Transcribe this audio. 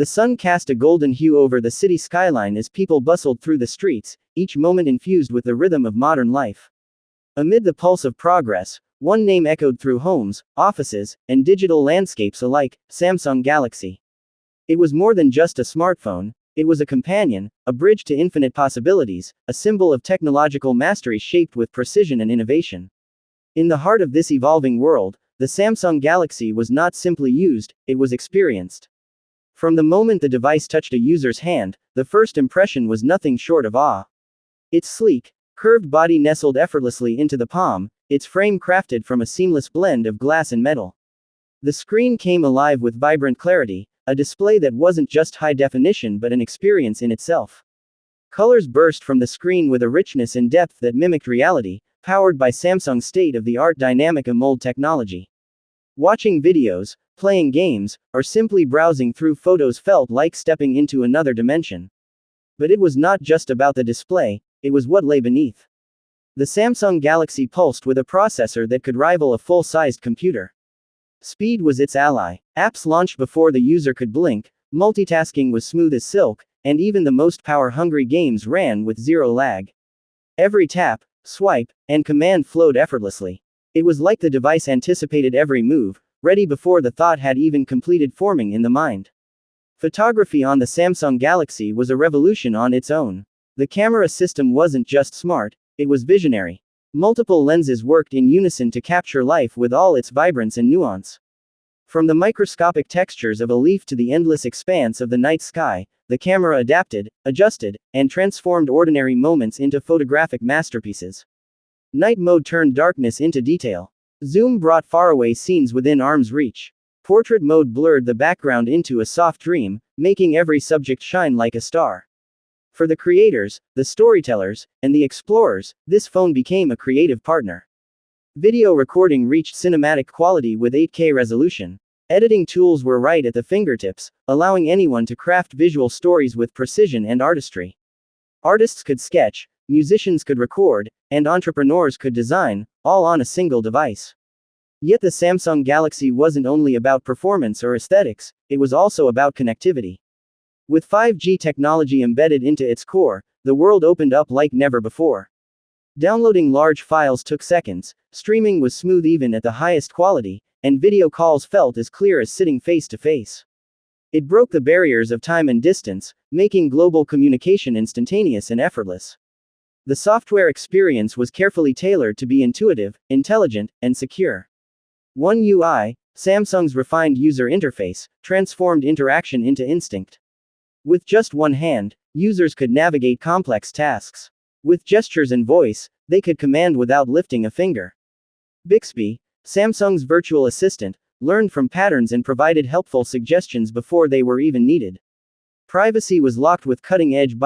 The sun cast a golden hue over the city skyline as people bustled through the streets, each moment infused with the rhythm of modern life. Amid the pulse of progress, one name echoed through homes, offices, and digital landscapes alike: Samsung Galaxy. It was more than just a smartphone, it was a companion, a bridge to infinite possibilities, a symbol of technological mastery shaped with precision and innovation. In the heart of this evolving world, the Samsung Galaxy was not simply used, it was experienced. From the moment the device touched a user's hand, the first impression was nothing short of awe. Its sleek, curved body nestled effortlessly into the palm, its frame crafted from a seamless blend of glass and metal. The screen came alive with vibrant clarity, a display that wasn't just high definition but an experience in itself. Colors burst from the screen with a richness and depth that mimicked reality, powered by Samsung's state-of-the-art dynamic AMOLED technology. Watching videos, playing games, or simply browsing through photos felt like stepping into another dimension. But it was not just about the display, it was what lay beneath. The Samsung Galaxy pulsed with a processor that could rival a full-sized computer. Speed was its ally. Apps launched before the user could blink, multitasking was smooth as silk, and even the most power-hungry games ran with zero lag. Every tap, swipe, and command flowed effortlessly. It was like the device anticipated every move, ready before the thought had even completed forming in the mind. Photography on the Samsung Galaxy was a revolution on its own. The camera system wasn't just smart, it was visionary. Multiple lenses worked in unison to capture life with all its vibrance and nuance. From the microscopic textures of a leaf to the endless expanse of the night sky, the camera adapted, adjusted, and transformed ordinary moments into photographic masterpieces. Night mode turned darkness into detail. Zoom brought faraway scenes within arm's reach. Portrait mode blurred the background into a soft dream, making every subject shine like a star. For the creators, the storytellers, and the explorers, this phone became a creative partner. Video recording reached cinematic quality with 8K resolution. Editing tools were right at the fingertips, allowing anyone to craft visual stories with precision and artistry. Artists could sketch, musicians could record, and entrepreneurs could design, all on a single device. Yet the Samsung Galaxy wasn't only about performance or aesthetics, it was also about connectivity. With 5G technology embedded into its core, the world opened up like never before. Downloading large files took seconds, streaming was smooth even at the highest quality, and video calls felt as clear as sitting face to face. It broke the barriers of time and distance, making global communication instantaneous and effortless. The software experience was carefully tailored to be intuitive, intelligent, and secure. One UI, Samsung's refined user interface, transformed interaction into instinct. With just one hand, users could navigate complex tasks. With gestures and voice, they could command without lifting a finger. Bixby, Samsung's virtual assistant, learned from patterns and provided helpful suggestions before they were even needed. Privacy was locked with cutting-edge